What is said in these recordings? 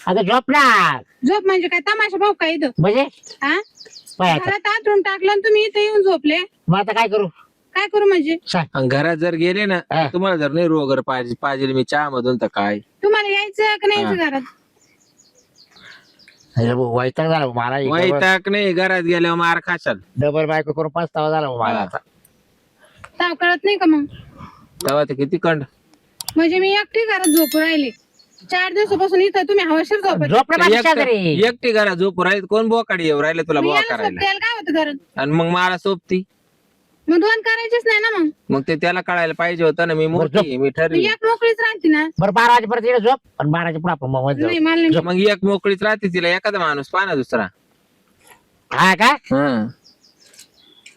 अगं झोप ना. झोप म्हणजे काय तमाशा भाऊ काय इथं म्हणजे हा पाय आता. घरात आतून टाकलं आणि तुम्ही इथे येऊन झोपले. मग आता काय करू काय करू म्हणजे सांग. आणि घरात जर गेले ना हा. तुम्हाला जर नाही रोगर पाहिजे मी चहा मधून तर काय तुम्हाला यायचं का नाही यायचं घरात? अरे भाऊ, वैताग झाला भाऊ मला. वैताग नाही घरात गेल्यावर मार खाशाल डबल बायको करून पस्तावा झाला भाऊ मला आता. ताव कळत नाही का मग? तेव्हा ते किती कंड म्हणजे मी एकटी घरात झोपू राहिले 4 दिवसापासून इथं तुम्ही हवाशीर झोपत. झोप ना माझ्या शेजारी. एकटी घरात झोपून राहील कोण बोकाडी येऊ राहिले तुला मग बोवा याला करायला सोबत यायला काय होतं घरात? आणि मग मला सोबती मग दोन करायचीच नाही ना मग. मग ते त्याला कळायला पाहिजे होतं ना मी मोठी आहे, मी मग ठरली एक मोकळीच राहते ना. बरं 12 वाजेपर्यंत इकडे झोप आणि 12च्या पुढे आपण मोबाईल नाही जाऊ. मला नाही. मग एक मोकळीच राहते तिला एखादा माणूस पाहा ना दुसरा हा का हं.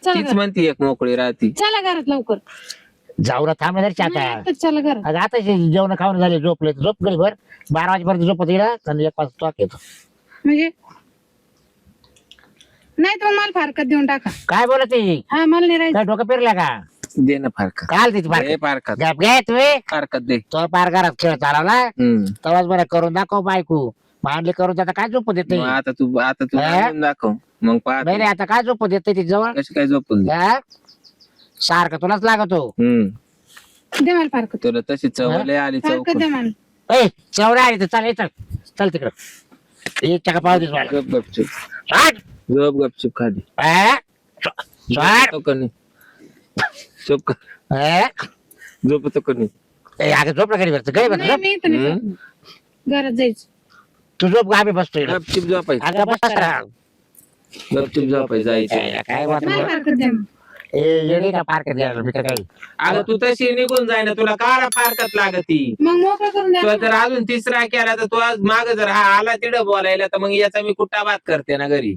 चला तीच घरात. म्हणती एक मोकळी राहती चला घरात लवकर. जाऊ ना थांब ना जरा नाही, आता. आताच चला घरात. अगं आता जेवण खाऊन झाले झोपले झोप गली भर 12 वाजेपर्यंत झोपत येईल आणि 1 वाजता टॉक येतो. म्हणजे नाही तर मग मला फारकत देऊन टाका. काय बोलत आहे? हा मला नाही राहायचं. काय डोकं फिरलं का? दे ना फारकत काल तिची दे फारकत फारकत गप घे तुम्ही. फारकत दे तो पार घरात खेळ चालवला हम्म. तवाच बरं करून दाखव बायको. मांडली करून आता काय झोपू देते? मग आता तू हा? आणून दाखव मग पाहत नाही नाही, आता काय झोपू देते तिच्या जवळ? कशी काय झोपून दे हा? सारखं तुलाच लागतो. दे मला फारकत. तुला तशी चवले आली फारकत चौक दे मला. ए चवडा आली तर चाल चल चल तिकडं. एक चका पाव दिस मला. गप गपचूप हट. झोप गपचूप खाली हा? हट. झोपतो कणी झोप हा? झोपतो कणी ए, अगं झोप ना घरी बसतो घरी नाही बसतो. मी इथं नाही झोपणार. घरात जायचं. तू झोप आम्ही बसतो इकडं. गपचूप झोपायचं अगं बस ना. गपचूप झोपायचं जायचं काय वाटत मला फारकत द्या मग. येणे का पार्क द्यायला मी तर काही. अगं तू तशी निघून जाय ना तुला काळा फारकत लागती मग मोकळं करून द्या. तुला जर अजून तिसरा केला तर तू आज माग जर हा आला तिथं बोलायला तर मग याचा मी कुठा बात करते ना घरी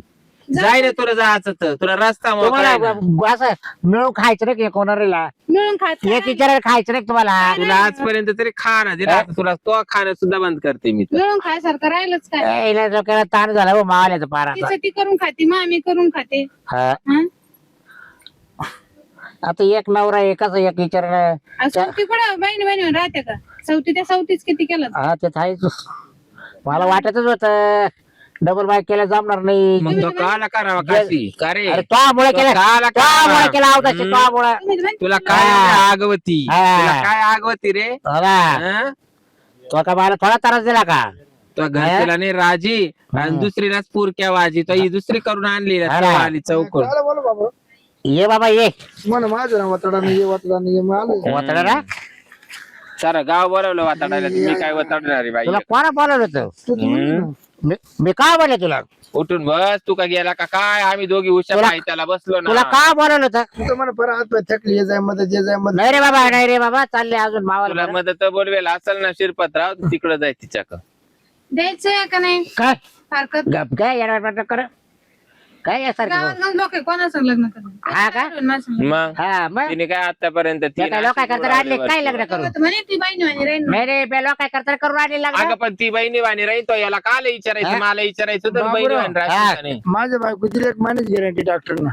जाय ना तुला जायचं तर तुला रस्ता मोकळा आहे ना. तुम्हाला असं मिळून खायचं नाही कोणाला. मिळून खात एक विचारायला खायचं नाही तुम्हाला. तुला आजपर्यंत तरी खा ना दिला आता तुला तो खाणं सुद्धा बंद करते मी तर. मिळून खायसारखं राहिलंच काय? ए, हिला डोक्याला ताण झाला हो मावाल्याचा पारा आता. तिचं ती करून खाते मग आम्ही करून खाते. हा. हा? आता एक नवरा एकाच एक विचारायला. आ, सवती कुठं बहिणी बहिणी राहते का? सवती त्या सवतीच किती केलं. हा ते आहेच. मला वाटतच होत डबल बाईक केलं जमणार नाही. मग तो काला करावा काशी का रे अरे तो मुळे केलं काला मुळे केला करावा. अवकाश तो मुळे. तुम्ही तर म्हणता तुला काय हा. आगवती हा. तुला काय आगवती रे हं? तो का मला थोडा त्रास दिला का? तो घरच्याला नाही राजी आणि दुसरीलाच पुरक्या वाजी तो ही दुसरी करून आणली ना, हा. तो आली चौकून काय बोला बाबा ये बाबा ये मला माझं ना वतडाने ये वतडाने ये मग आलो वाटलं ना. सारा गाव बोलवलं वाताडायला तुम्ही काय वाताडणार रे बाई तुला कोणा बोलवलं होतं? तू हं? मी का बोलले तुला? उठून बस तू का गेला का काय आम्ही दोघी उशा तुला- पायी त्याला बसलो तुला ना का बोलवलं होतं? तू तर मला परत हात पाय थकली ये जाय मदत ये जाय मदत नाही रे बाबा नाही रे बाबा चालले अजून मावाला. तुला मदत बोलवेल असेल ना शिरपतराव तिकडे जाय तिच्याकडं द्यायचंय का नाही काय फारकत? गप काय येणार कर काय यासारखं गावात लोक कोणाचं लग्न करणार? हा का? मग हा मग तिने काय आतापर्यंत त्या काय लोक काय करतात आणले काय लग्न करून? म्हणे ती बहिणी म्हणे राहील. नाही रे बे लोक काय करतात करून आणले लग्न. अगं पण ती बहिणी वाणी राहील तो याला काल विचारायचं हा? मला विचारायचं तर बाबूराव. बहिणी वाणी राहते का नाही? माझ्या बायको दिली एक महिन्याची गॅरंटी डॉक्टरना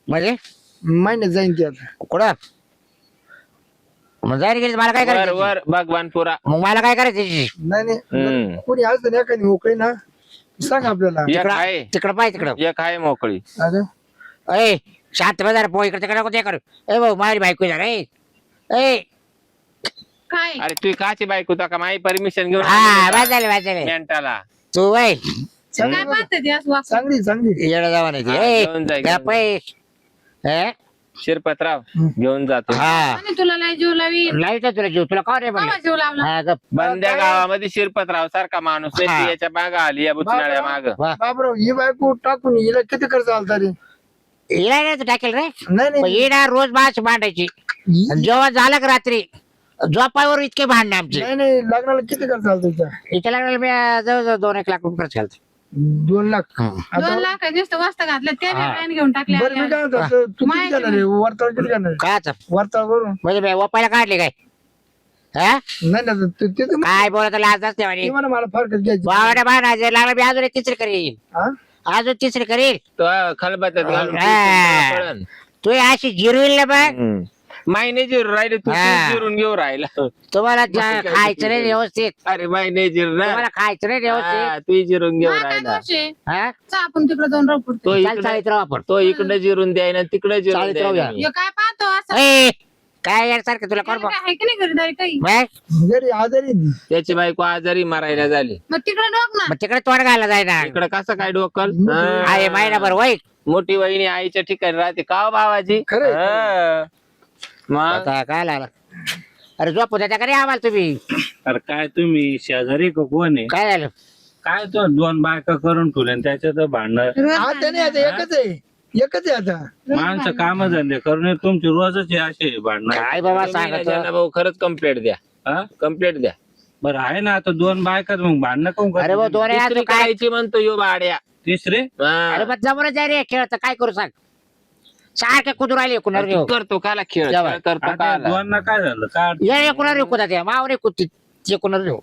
म्हणजे महिन्यात जाईन ती आता कुठं मग जायला गेली मला काय वर करायचं? वर भगवानपुरा मग मला काय करायचं त्याची? नाही हम्म. नाही कोणी असतं ना एखादी मोकळी ना सांग आपल्याला एक आहे तिकडं पाहिजे तिकडं. एक आहे मोकळी अगं ए शांत बजार पो इकडे तिकडे नको ते करू. ए भाऊ माझी बायको जा रे. ए काय अरे तू काची बायको तो का माझी परमिशन घेऊन हा वाजले वाजले मेंटाला तू वय काय पाहते ती असं वागणं? चांगली चांगली येडा जावा नाही हा, ए घेऊन जाय, गप्प आहे. ए शिरपतराव घेऊन जातो हा म्हणे तुला लय जीव लावी. लाईट आहे तुला जीव तुला का रे म्हणले? केव्हा जीव लावला? हा गप बंद्या गावामध्ये शिरपतराव सारखा माणूस नाही हा. ती याच्या माग आली या बुचनाळ्या माग वा बाबराव ही बायको टाकून हिला किती खर्च आलता रे हिला नाही तू टाकेल रे. नाही पण नाही ही ना रोज मास मांडायची ही- आणि जेव्हा झालं का रात्री झोपावर इतके भांडणे आमचे. नाही नाही लग्नाला किती खर्च आलता तिचा इथे लागलेलं मी जवळजवळ 2-1 लाख रुपये खर्च घालतो. 2 लाख 2 लाख दिवस वाजता घातलं ते हा. व्यान घेऊन टाकले. बरं मी काय म्हणतो तू किती माहिती घेणार रे वरताळ किती घेणार रे? काच वरताळ करून म्हणजे मी वापायला काढले काय हा नाही ना ते काय बोलत लाज असते म्हणे. मला मला फरक घ्यायची बावड्या भांडायचं लागला मी अजून एक तिसरी करील हा? अजून तिसरी करील. तो खलबत्यात घालून हा. पळण. तू अशी जिरविल ना बघ हम्म. महिने जिरून राहिले तू हा. जिरून घेऊ राहिला तुम्हाला खायचं नाही व्यवस्थित, अरे महिने जिरून तुम्हाला खायचं नाही व्यवस्थित. तू जिरून घेऊ हा, काय राहिला दोष आहे? हा? चला आपण तिकडे जाऊन राहू पुढे. तो चाल इकडे चाळीत राहू आपण. तो इकडे जिरून द्यायना तिकडे जिरून चाळीत राहूया. द्यायना. हे काय पाहतो असं ए, काय यासारखं तुला कोण काय आहे की नाही घरी काही मग घरी आजारी आहे ती. त्याची बायको आजारी मारायला झाली मग तिकडे डोक ना. तिकडे तोंड घायला जायना. इकडे कसं काय डोकल आहे महिनाभर वय. मोठी वहिनी आईच्या ठिकाणी राहते का हो भावाजी खरंय. हा. मग आता काय लागला? अरे झोपू द्या का रे आम्हाला तुम्ही? अरे काय तुम्ही शेजारी का कोण आहे? काय झालं? काय तो दोन बायका करून ठेवल्या आणि त्याच्यात भांडण. रोज आता नाही, आता एकच आहे, एकच आहे आता. माणसं काम धंदे करून तुमची रोजच हे असे भांडण. काय बाबा तुम्ही ना सांगत ज्यांना भाऊ खरंच कंप्लेंट द्या हा? कंप्लेंट द्या बरं आहे ना आता दोन बायका मग भांडणं कोण अरे भाऊ करते? दोन आहे, दुसरी तू काय? करायची म्हणतो यो बाड्या तिसरे हा. अरे मग जमूनच जाय रे खेळ तर काय करू सांग. सारखे कुदू राहिले कुणावर तू येऊ. करतो काला खेळ जेव्हा. खेळ करतो आता काला दोन काय झालं काय ये कुणावर येऊ कुदा त्या मावर येऊ कुठे ते कुणावर येऊ.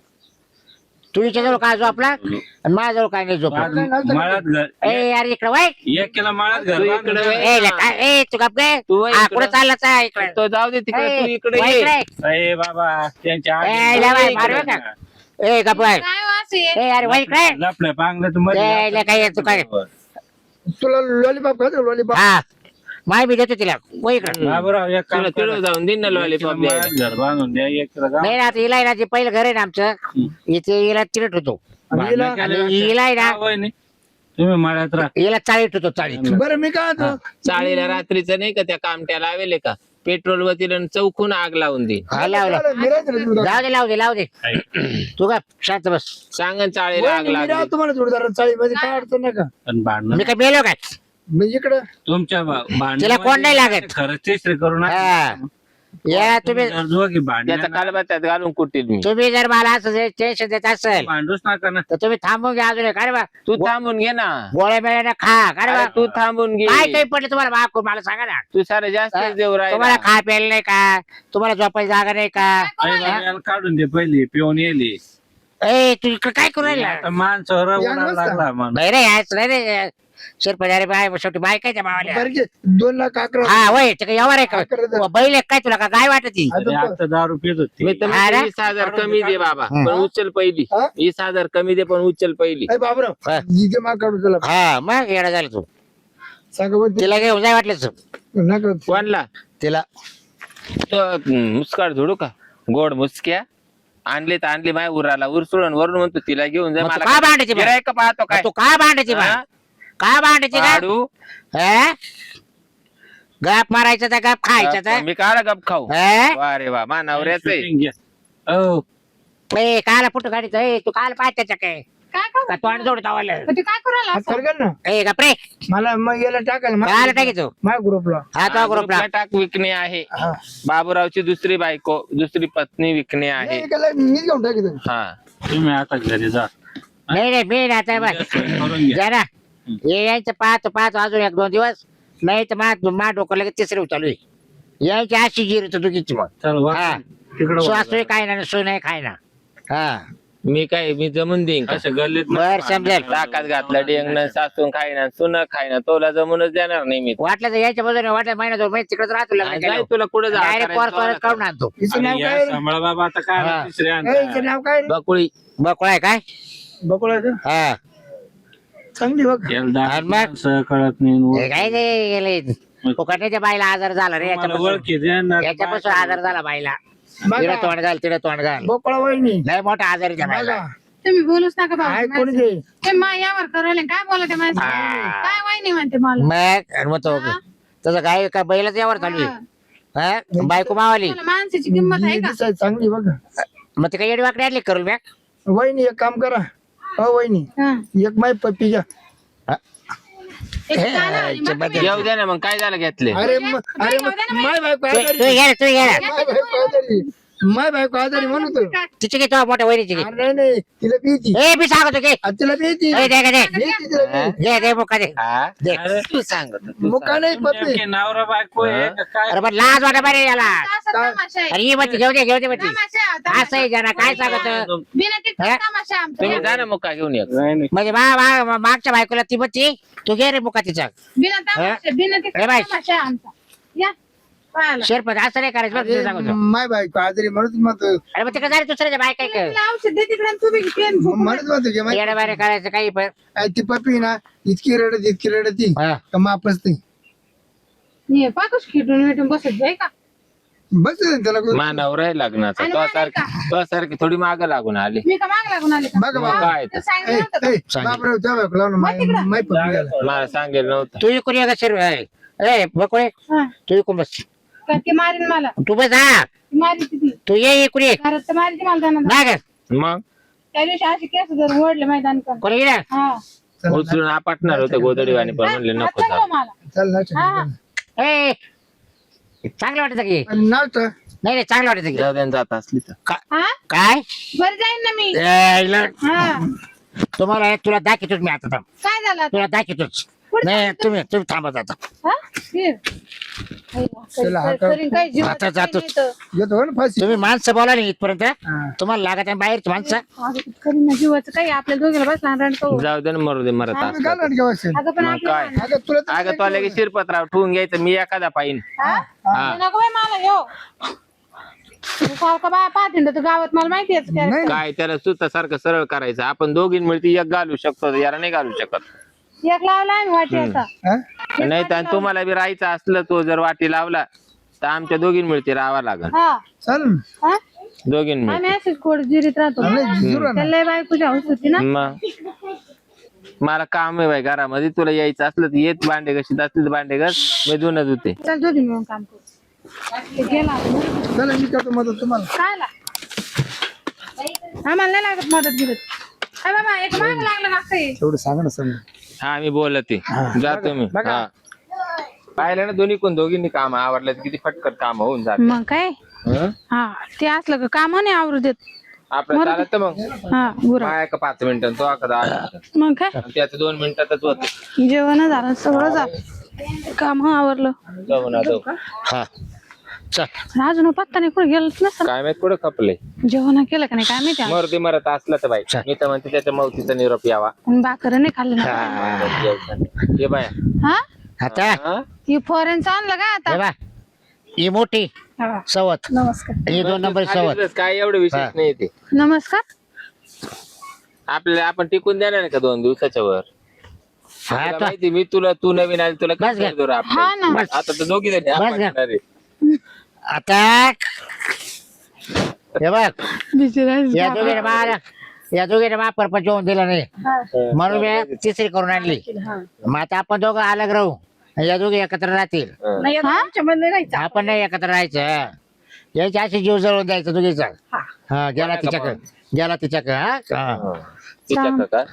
तुझ्या जवळ काय झोपला आणि माझ्याजवळ काय नाही झोपला. माळात घर ए यार इकडे वय. एक केला माळात घर तू बांधून इकडे द्या. वळ. ए लका ए तू गप गे. तू वळ इकडं. कुठे चालला चा इकडे? तो जाऊ दे तिकडे तू इकडे वळ ये इकडे. ए बाबा त्यांच्या ए लवाय मारू का? ए गप वय. काय वास आहे? ए यार वय इकडे. लपल्या पांगल्या तर ए, मध्ये लका ये तू काय? तुला लॉलीपॉप खायचं लॉलीपॉप? हा माय मी देतो तिला वय इकडे. बाबूराव एक काम तुला करा. तिकडे जाऊन दे ना लॉलीपॉप द्यायला माळात घर बांधून द्या एक केला गाव. नाही ना आता हिला आहे ना जे पहिलं घर आहे ना आमचं इथे हिला चिरट होतो. आणि हिला- आणि हिला आहे ना हा, वहिनी. तुम्ही माळ्यात राहा हिला चाळीत होतो चाळीत. बरं मी काय म्हणतो, चाळीला रात्रीचं नाही का त्या कामट्या लावेले का पेट्रोल वतीला चौकून आग लावून दे हा लावला. चालेल, मी राहतो ना तुला. लाव दे लाव दे लाव दे. तू का शांत बस. सांगन चाळीला आग वहिनी, मी लागली राहतो तुम्हाला जोडदार चाळीमध्ये काय अडचण नाही का? पण भांडण मी काय मेलो काय? मी इकडं तुमच्या तिला कोण नाही लागत. खरंच तिसरे करून हा. या तुम्ही दोघी भांडण त्याचा कालबात्यात घालून कुटील मी तुम्ही जर मला असं टेन्शन देत असेल भांडूच नका ना. तर तुम्ही थांबून घ्या अजून काय रे बा तू थांबून घे ना गोळ्या मिळाल्या खा काय रे अरे बा तू थांबून घे काय काही पडलं तुम्हाला मागून मला सांगा ना. तू सारं जास्त देऊ तुम्हाला राहिला खा प्यायला नाही का? तुम्हाला झोपायला जागा नाही का? आई बाबाला काढून दे पहिली पिऊन येली ए तू इकडे काय करू राहिला? आता माणसावर या उडायला नमस्कार. लागला माणूस. नाही रे यायचं नाही रे शिरपदारी बाय शेवटी बाय काय त्या मावाल्या. बरं घे, 2 लाख 11 हा वय ते काय यावर आहे का? 11,000. बैल आहे काय तुला का गाय वाटती? अरे आता दारू पित होती मी तर हा ना? 20,000 कमी दे बाबा पण उचल पहिली हा? 20,000 कमी दे पण उचल पहिली ए बाबराव, हा. जिथे माग काढू तुला हा मग येडा झाला तू. सांगा बरं ते. तिला घेऊन जाय वाटलं नका कोणला तिला. मुस्काड झोडू का गोड मुसक्या आणली तर आणली माय उराला उर सोडून वरून म्हणतो तिला घेऊन जा मग तू मला का भांडायची बा? गिऱ्हाईक पाहतो काय तू का भांडायची बा? हा? का भांडायची का? काढू हा? गप मारायचं तर गप खायचं तर मी काढा गप खाऊ हा? वा रे वा मानावऱ्याच आहे शूटिंग घ्या. हो ए काला पुटू गाडीचं ए तू काल पाय त्याच्या काय काय करू? का तोंड जोड तावलं. मग ते काय करू राहिला असं? सरकार ना ए गप्रे मला मग याला टाकायला काला टाकीचो माझ्या ग्रुपला. हा तो ग्रुपला. ग्रुपला टाक विकणे आहे हा. बाबूरावची दुसरी बायको दुसरी पत्नी विकणे आहे मी घेऊन टाकीतो. हा तुम्ही आता घरी जा नाही नाही मी ना आता बघ करून घ्या जरा हे यायचं पाहतो पाहतो अजून 1-2 दिवस नाही तर मा डोकं लगेच तिसरी चालू आहे यायची अशी जिरी तर दुखीची मग. चल वा. हा तिकडं श्वास काय ना सोय नाही खाय ना. हा मी काय मी जमून देईन का? अशा गल्लीत बर समजेल. ताकात घातलं डेंगण सासून खायना सुन खायना तोला जमूनच देणार नाही मी वाटलं तर यायच्या बाजूने वाटलं महिना 2 महिने तिकडे राहतो जाय तुला कुठं डायरेक्ट कोर्स जा काढून आणतो. हिचं नाव काय रे? सांभाळा बाबा आता काय हा. तिसरे ए, आणता. हिचं नाव काय रे? बकुळी बकुळा आहे काय? बकुळाचं? हा चांगली बघ. याला दहा आणि मग? माणसं कळत नाही हे काय ते गेले फुकटण्याच्या बाईला आजार झाला रे मला याच्यापासून ओळखी द्या ना. याच्यापासून आजार झाला बाईला. बघा. तिला तोंड घाल तिला तोंड घाल बकुळा वहिनी लय मोठा आजार आहे त्या बाईला. बघा तुम्ही बोलूच नका काय बाबा कोणी ते ते मा यावर करायला काय बोलत आहे माझ्या हा. काय वाईनी म्हणते मला मग आणि मग तो तसं काय काय बैलाच यावर चालू आहे. हा? बायको मावाली मला माणसाची किंमत आहे ही का? दिसायला चांगली बघा. मग ते काय येडी वाकडे आणली करून बॅग. वहिनी एक काम करा. वहिनी हा. एक माय पप्पी घ्या. एक गाणं आणि मग तुम्ही- येऊ दे ना मग काय झालं घेतले अरे माय बायको तू आजारी. घे तू घे माय बायको आजारी. माय बायको आजारी म्हणतो. तिची घे तो मोठ्या वहिनीची घे. अरे नाही तिला भीती. ए मी सांगतो घे तिला भीती. ए, दे दे भीती तिला भीती. घे दे मुका दे हा? दे. तू सांगत मुका नाही तुमच्या पप्पी. की नवरा बायको आहे का काय अरे पण लाज वाटा बरे याला. असा तमाशा आहे. अरे ही म्हणते घेऊ दे म्हणते. तमाशा आहे, तमाशा. असं आहे जरा काय सांगत बिना तिकीट हा? तमाशा आहे तुम्ही आमचा. जा ना मुका घेऊन या नाही नाही. म्हणजे मागच्या बायकोला ती म्हणते तू घे रे मुका तिचा. बिना तमाशा बिना तिकीट ए बाई. तमाशा आहे आमचा. या पाहायला. शेरपत असं नाही करायचं बरं, तुला सांगतो. माय बायको आजारी म्हणून म्हणतो अरे मग ते काय दुसऱ्याच्या बाय काय कर तिला औषध दे तिकडे आणि तू बी घे आणि झोप. म्हणत म्हणतो की माय- येड्या बारे करायचं काही पण ती पप्पी ना इतकी रडती हा. का मापच नाही ये पाकच खिटून मिटून बसत जाय का बस त्याला मानावर आहे लग्नाचा आणि तो मानावर सारखी तो सारखी थोडी माग लागून आली मी का माग लागून आले का? बघा बाबा. काय तर सांगितलं नव्हतं का? बापराव त्या बायको लावून माय पप्पी गेला मला सांगेल नव्हतं तू इकडून ये का शिर ए बकोळे हा. तू इकडून बस का ती मारीन मला तू बस हा ती मारी ती तू ये इकडून ये घरात तर मारी ती मला जाणार नाही का मग त्या दिवशी अशी केस धरून ओढले मैदान कर कोणी गेला हा उचलून आपटणार होते गोदडीवाणी पण म्हणले हात नको लागला चाल. मला चल ना हा. ए चांगलं वाटत की नाच नाही नाही चांगलं वाटत की जाऊ द्या न जात असली तर हा काय बरं जाईन ना मी यायला. हा तुम्हाला एक तुला दाखवतोच मी आता थांब. काय झालं आता? तुला दाखवतोच कुठं नाही तुम्ही थांबत आता हा? फिर. चला, हा का- करीन काय जीवाचं आता काही जातो. नाही तर. येतो ना फाशी तुम्ही माणसं बोला नाही इथपर्यंत हा. तुम्हाला लागत आहे बाहेरची माणसं अगं, करीन ना जीवाचं काही आपल्या दोघीला बसला रणको जाऊ दे ना मरू दे मरत काय असलं. लाडक्या वाटतं अगं पण मग आपल्या काय? मानानं. अगं तुला तर अगं तो लगेच शिरपतराव ठेवून घ्यायचं मी एखादा पाहिन हा? हा. ते नको बाई मला घेऊ तू सारखं बाया पाहते तर गावात मला माहिती आहे नाही. काय त्याला सुद्धा सारखं सरळ करायचं आपण दोघीं मिळती एक घालू शकतो याला नाही घालू शकत एक लावला आम्ही वाटी आता हा? नाही तर तुम्हाला बी राहायचं असलं तो जर वाटी लावला तर आमच्या दोघीं मिळते राहावा लागल हा चालेल ना. हा? दोघीं आम्ही मिळते अशीच खोड जिरीत राहतो नाही, जिरू ना. त्याला लय बायकोची हौस होती ना मग मला काम आहे बाई घरामध्ये तुला यायचं असलं तर येत भांडे घशीत असले तर भांडे घस मी धुणं धुते चल दोघी मिळून काम करू ते गेला आपण. चला मी करतो मदत तुम्हाला कायला आम्हाला नाही लागत मदत गिरत काय बाबा एक माग लागलं का काही तेवढं सांगा ना समजा हा मी बोलते जातो मी हा पाहिलं ना दोन्ही कोण दोघींनी काम आवडलं तर किती फटकट काम होऊन जात मग काय हा ते असलं का काम नाही आवरू देत आपलं चालत तर मग हा गुरा माया का 5 मिनिटं तो का 10 मिनिटं मग काय त्याचं 2 मिनिटातच होत जेवण झालं सगळं झालं काम आवरलं जाऊ ना जाऊ हा चल अजून पत्ता नाही कुठे गेलंच नसतं काय माहित कुठं खपले जेवण केलं का नाही काय माहिती मरते मरत असलं तर बाई मी तर म्हणते त्याच्या मौतीचा निरोप यावा भाकर नाही खाल्लं ना ये बाया हा आता हा? ही फॉरेनचं आणलं का हे आता बा ही मोठी हा. सवत नमस्कार ही 2 नंबर सवत खालीच काय एवढं विशेष नाही ते नमस्कार आपल्याला आपण टिकून देणार नाही का 2 दिवसाच्या वर हा तुला तो माहिती मी तू नवीन आली तुला बस काय ग. दोर हा ना. आता तर दोघी जणी बस ग. आपण आहे. आता हे बघ बिचारा या दोघीने मा परपंच जेवण दिला नाही म्हणून मी तिसरी करून आणली मग आता आपण दोघं अलग राहू या दोघी एकत्र राहतील आपण नाही एकत्र राहायचं याची अशी जीव जळून द्यायचं दोघीचा हा गेला तिच्याकडे हा तिच्याकडं का?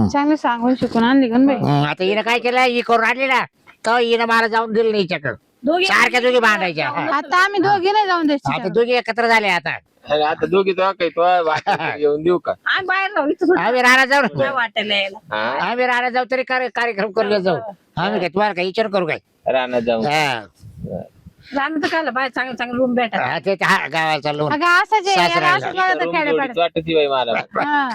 चांगलं सांगून शिकून आणली का बाई आता हिनं काय केलं ही करून आणली ना तर हिनं मला जाऊन दिलं नाही हिच्याकडं सारख्या दोघी भांडायच्या हा. आता आम्ही दोघी नाही जाऊन आता द्यायची दोघी एकत्र झाले आता अरे आता दोघी तो काही तो वाटेवर येऊन देऊ का आम्ही राहणार जाऊ हा? आम्ही राहणार जाऊ तरी कार्यक्रम करूया जाऊ आम्ही काय तुम्हाला काय विचार करू काय रानात जाऊन हा. हा, ते हा, गावाला चाललो अगं असंच आहे, सासरा याला असंच मला तर रूम खेड्यापाड्यात. जोडीच वाटती बाई मला हा.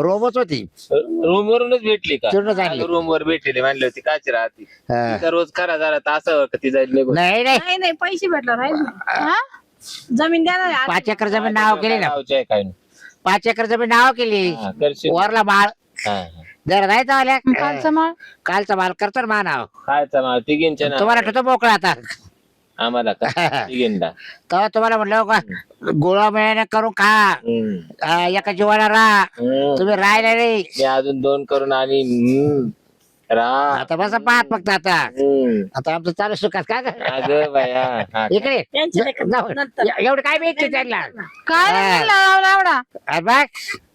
रोबोच होती रूम वरूनच भेटली का तिथूनच आणली. रूम वर भेटली म्हणली होती काची राहती हा. तिचा रोज करा जरा तास ती जाईल निघून नाही नाही नाही नाही पैसे भेटला राहील हा? जमीन द्या ना 5 एकर जमीन नाव केली ना गावची आहे काय नाही. 5 एकर जमीन नाव केली हा, करशील वरला माळ हा, हा. जर जायचं आल्या कालचं माळ कालचा माल करतो ना मा नाव खायचा माल तिघींच्या ना तुम्हाला ठेवतो मोकळा आता आम्हाला का तिघींना तेव्हा तुम्हाला म्हटलं का गोळा मिळाने करून खा एका जीवाला राहा तुम्ही राहिला नाही मी अजून 2 करून आणि राह आता बस पाहत फक्त आता आता आमचं चालू सुखात का ग? अगं बाया हा. इकडे त्यांच्या जाऊ. एवढं काय भेटते त्यांना काय नाही लावला एवढा अरे बघ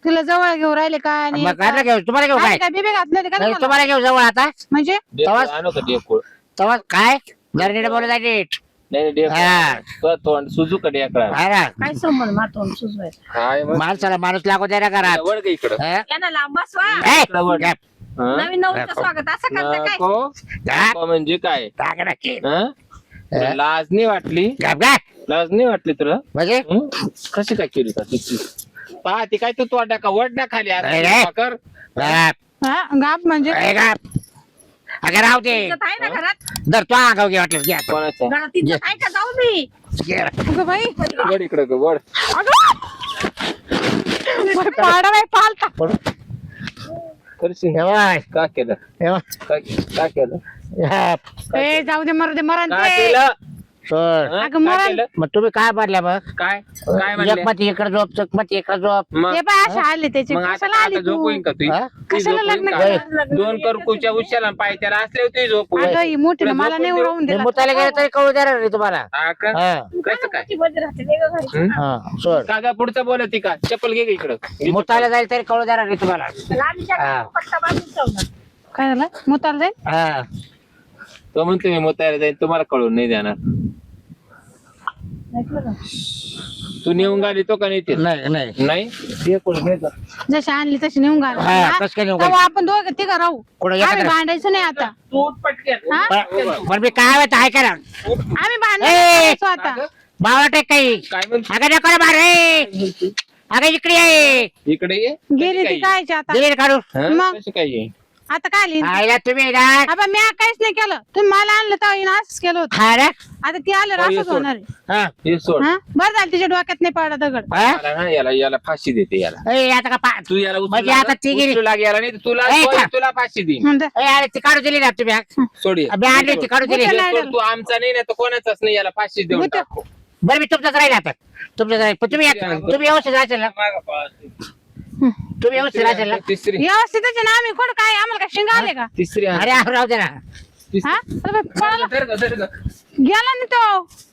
तिला जवळ घेऊ राहिले काय आणि मग काढलं घेऊ तुम्हाला घेऊ काय काय बिबे घातले होते का नाही, तुम्हाला? तुम्हाला घेऊ जवळ आता म्हणजे डेकूळ तवाच- आणू का डेकूळ तेव्हा काय जर बोलत आहे नीट नाही डेकूळ हा. तो तोंड सुजू का डेकळा अरे काय संबंध मातोंड सुचवायचं हाय मग माणसाला माणूस लागू द्या ना घरात वळ का इकडं हा? यांना लांब बसवा ए, इकडं वळ. गप. हा? नवीन नवरीचं स्वागत असं करता काय नको गप. नको म्हणजे काय टाक ना की. हा? तुला लाज नाही वाटली गप गप. लाज नाही वाटली तुला म्हणजे हं? कशी काय केली का तिची ती काय तू तोंडा का वडना खाली आता नाही, नाही. कर गप. हा गाप म्हणजे ए, गप. अगं राहू दे इज्जत आहे ना घरात धर तो आगाव घे वाटलं घ्या कोणाचा घरात तिथं काय का जाऊ मी अगं बाई वड इकडे वड पाडा बाई पालता करशील का केलं काय केलं ए जाऊ दे मरू दे मरण काय ते केलं सोड हं? अगं, काय मरण. केलं? मग तुम्ही काय भरल्या मग काय काय म्हणले? एक मत इकडे झोप चक मत इकडे झोप मग हे बाय असे आले त्याचे मग कशाला आता आली आता झोप तू होईन का तुझी? हा? ती कशाला झोप होईन लग्न का? केलं? दोन करकुच्या उशाला पाय त्याला असले होते झोप होईन. अगं ही मोठी ना तुला मला नाही झोपून उडवून हे दिला मुताला गेलं तरी कळू देणार नाही तुम्हाला हा का? हा कसं काय ती मध्ये राहते वेगळं घरी. हं? हा सोड काका पुढचं बोलत का चप्पल घे इकडं मुताला जाईल तरी कळू देणार नाही तुम्हाला लाडीच्या हा. पट्टा बांधून ठेवला. काय झालं मुताला जाईल हा तो म्हणतो मी मोतायला जाईन तुम्हाला कळून नाही देणार ऐकलं का? तू नेऊन गाली तो का नाही ते नाही नाही नाही ते कोण घे जा. जशी आणली तशी नेऊन घाल हा, कसं काय नेऊन घाल? तेव्हा आपण दोघं तिघं राहू कुठं आम्ही एकत्र? भांडायचं नाही आता तू उठ पटकन. हा? पण मी काय होत आहे करा आम्ही भांडायचं आता बावटे काही काय म्हणतो अगं नको रे बारे अगं इकडे ये इकडे ये गेली ती कायची आता दिली काढू हं? मग? कसं काय ये? आता काय लिहिली आईला तुम्ही ना आता मी काहीच नाही केलं तुम्ही मला आणलं तर हिनं असंच केलं होतं हा रे आता ती आलं हो, ये असंच सोड. होणार आहे हा हे सोड हा बरं झालं तिच्या डोक्यात नाही पडला दगड हा? मला ना याला फाशी देते याला ए, आता का तू याला उचलू म्हणजे लाग- आता ती गेली. उचलू लाग याला नाही तर तुला ए, तो- का? तुला फाशी देईन म्हणते, अरे ती काढू दिली ना तुम्ही सोड ये. मी आणली ती काढू दिली उचल. हे सोड, तू आमचा नाही ना तर कोणाचाच नाही याला फाशी देऊन उचल. टाकू बरं मी तुमचाच राहील आता तुमचाच राहील पण तुम्ही तुम्ही व्यवस्थित राहशील ना तुम्ही व्यवस्थित राहशील ना तिसरी व्यवस्थितच आहे ना आम्ही कुठं काय आम्हाला काय शिंग आले का तिसरी अरे राहू दे ना तिसरी. हा अरे बाई, पळाला धर गं, धर गं. गेला ना तो